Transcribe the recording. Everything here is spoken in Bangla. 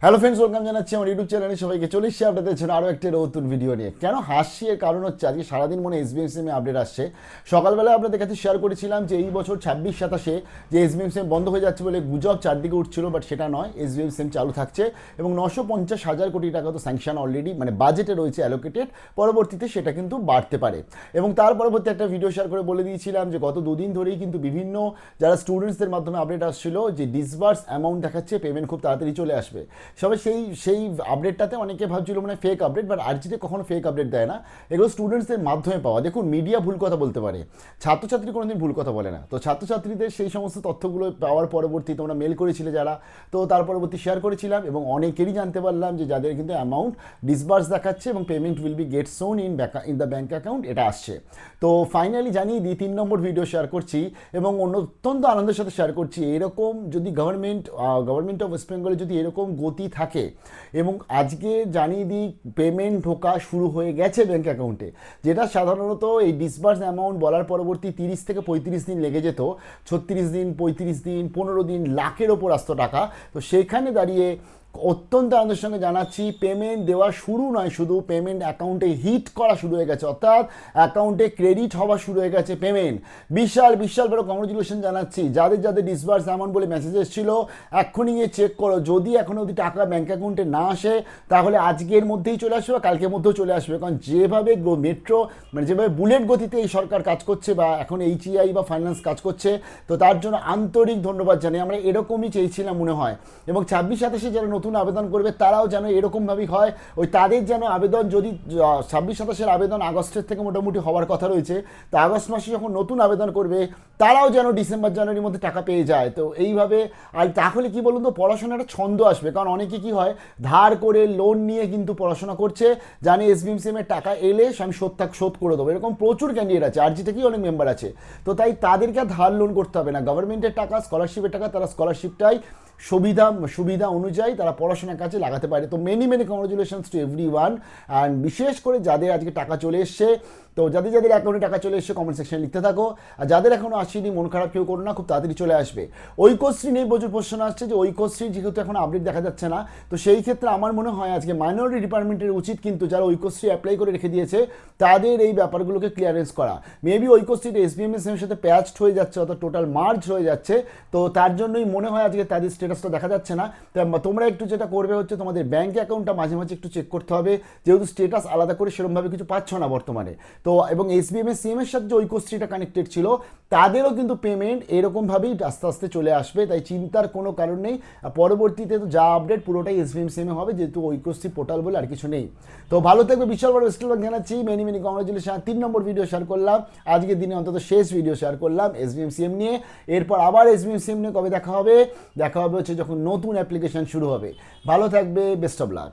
হ্যালো ফ্রেন্ডস, ওয়েলকাম জানাচ্ছি আমার ইউটিউব চ্যানেলে সবাইকে। চলে এসেছি আপনাদের জন্য আরও একটি নতুন ভিডিও নিয়ে। কেন হাসছি এর কারণ হচ্ছে আজকে সারাদিন মনে SBMCM আপডেট আসছে। সকালবেলা আপনাদের কাছে শেয়ার করেছিলাম যে এই বছর 26-27 যে SBMCM বন্ধ হয়ে যাচ্ছে বলে গুজব চারদিকে উঠছিল, বাট সেটা নয়। SBMCM চালু থাকছে এবং 950,000 কোটি টাকা তো স্যাংশন অলরেডি মানে বাজেটে রয়েছে অ্যালোকেটেড। পরবর্তীতে সেটা কিন্তু বাড়তে পারে এবং তার পরবর্তী একটা ভিডিও শেয়ার করে বলে দিয়েছিলাম যে গত দুদিন ধরেই কিন্তু বিভিন্ন যারা স্টুডেন্টসদের মাধ্যমে আপডেট আসছিল যে ডিসবার্স অ্যামাউন্ট দেখাচ্ছে, পেমেন্ট খুব তাড়াতাড়ি চলে আসবে। সবাই সেই আপডেটটাতে অনেকে ভাবছিল মানে ফেক আপডেট, বাট আরজিতে কখনো ফেক আপডেট দেয় না, এগুলো স্টুডেন্টসদের মাধ্যমে পাওয়া। দেখুন, মিডিয়া ভুল কথা বলতে পারে, ছাত্রছাত্রী কোনোদিন ভুল কথা বলে না। তো ছাত্রছাত্রীদের সেই সমস্ত তথ্যগুলো পাওয়ার পরবর্তী তোমরা মেল করেছিলে যারা, তো তার পরবর্তী শেয়ার করেছিলাম এবং অনেকেরই জানতে পারলাম যে যাদের কিন্তু অ্যামাউন্ট ডিসবার্স দেখাচ্ছে এবং payment will be get soon in the bank account, এটা আসছে। তো ফাইনালি জানিয়ে দিই 3 নম্বর ভিডিও শেয়ার করছি এবং অত্যন্ত আনন্দের সাথে শেয়ার করছি। এরকম যদি গভর্নমেন্ট অফ ওয়েস্ট বেঙ্গলে যদি এরকম গতি থাকে এবং আজকে জানিয়ে দিই পেমেন্ট ঢোকা শুরু হয়ে গেছে ব্যাঙ্ক অ্যাকাউন্টে, যেটা সাধারণত এই ডিসবার্স অ্যামাউন্ট বলার পরবর্তী 30 থেকে 35 দিন লেগে যেত, 36 দিন, 35 দিন, 15 দিন, লাখের ওপর আসতো টাকা। তো সেখানে দাঁড়িয়ে অত্যন্ত আনন্দের সঙ্গে জানাচ্ছি পেমেন্ট দেওয়া শুরু নয়, শুধু পেমেন্ট অ্যাকাউন্টে হিট করা শুরু হয়ে গেছে, অর্থাৎ অ্যাকাউন্টে ক্রেডিট হওয়া শুরু হয়ে গেছে পেমেন্ট। বিশাল বড় কংগ্রেচুলেশন জানাচ্ছি যাদের ডিসবার্স অ্যামাউন্ট বলে মেসেজ এসেছিল, এক্ষুনি গিয়ে চেক করো। যদি এখনও অবধি টাকা ব্যাঙ্ক অ্যাকাউন্টে না আসে তাহলে আজকের মধ্যেই চলে আসবে, কালকের মধ্যেও চলে আসবে। কারণ যেভাবে মেট্রো মানে যেভাবে বুলেট গতিতে এই সরকার কাজ করছে বা এখন HEI বা ফাইন্যান্স কাজ করছে, তো তার জন্য আন্তরিক ধন্যবাদ জানাই। আমরা এরকমই চেয়েছিলাম মনে হয়, এবং 26-27 যারা নতুন আবেদন করবে তারাও যেন এরকমভাবেই হয়, ওই তাদের যেন আবেদন যদি 26-27 আবেদন আগস্টের থেকে মোটামুটি হওয়ার কথা রয়েছে, তো আগস্ট মাসে যখন নতুন আবেদন করবে তারাও যেন ডিসেম্বর জানুয়ারির মধ্যে টাকা পেয়ে যায়। তো এইভাবে আর তাহলে কি বলুন তো, পড়াশোনার একটা ছন্দ আসবে। কারণ অনেকে কি হয়, ধার করে লোন নিয়ে কিন্তু পড়াশোনা করছে, জানে SBMCM এর টাকা এলে আমি শোধ করে দেবো, এরকম প্রচুর ক্যান্ডিডেট আছে, আরজি থেকেই অনেক মেম্বার আছে। তো তাই তাদেরকে ধার লোন করতে হবে না, গভর্নমেন্টের টাকা, স্কলারশিপের টাকা, তারা স্কলারশিপটাই সুবিধা অনুযায়ী তারা পড়াশোনার কাছে লাগাতে পারে। তো many congratulations to everyone. And বিশেষ করে যাদের আজকে টাকা চলে এসছে, তো যাদের অ্যাকাউন্টে টাকা চলে এসছে কমেন্ট সেকশনে লিখতে থাকো। আর যাদের এখনও আসেনি মন খারাপ কেউ করো না, খুব তাড়াতাড়ি চলে আসবে। ঐক্যশ্রী নিয়ে প্রচুর প্রশ্ন আসছে যে ঐক্যশ্রীর যেহেতু এখন আপডেট দেখা যাচ্ছে না, তো সেই ক্ষেত্রে আমার মনে হয় আজকে মাইনরিটি ডিপার্টমেন্টের উচিত কিন্তু যারা ঐক্যশ্রী অ্যাপ্লাই করে রেখে দিয়েছে তাদের এই ব্যাপারগুলোকে ক্লিয়ারেন্স করা। মেবি ঐক্যশ্রীটা SBMCM এর সাথে প্যাচড হয়ে যাচ্ছে, অর্থাৎ টোটাল মার্জ হয়ে যাচ্ছে, তো তার জন্যই মনে হয় আজকে তাদের স্ট্যাটাসটা দেখা যাচ্ছে না। তোমরা একটু যেটা করবে হচ্ছে তোমাদের ব্যাঙ্ক অ্যাকাউন্টটা মাঝে মাঝে একটু চেক করতে হবে, যেহেতু স্ট্যাটাস আলাদা করে সেরকমভাবে কিছু পাচ্ছ না বর্তমানে। তো এবং SBMCM এর সাথে যে ঐক্যশ্রীটা কানেক্টেড ছিল তাদেরও কিন্তু পেমেন্ট এরকমভাবেই আস্তে আস্তে চলে আসবে, তাই চিন্তার কোনো কারণ নেই। পরবর্তীতে তো যা আপডেট পুরোটাই SBMCM হবে, যেহেতু ঐক্যশ্রী পোর্টাল বলে আর কিছু নেই। তো ভালো থাকবে, বিশাল বড় বেস্ট লাক জানাচ্ছি, মেনি কংগ্রেচুলেশন। 3 নম্বর ভিডিও শেয়ার করলাম আজকের দিনে, অন্তত শেষ ভিডিও শেয়ার করলাম SBMCM নিয়ে। এরপর আবার SBMCM নিয়ে কবে দেখা হবে হচ্ছে যখন নতুন অ্যাপ্লিকেশন শুরু হবে। ভালো থাকবে, বেস্ট অফ লাক।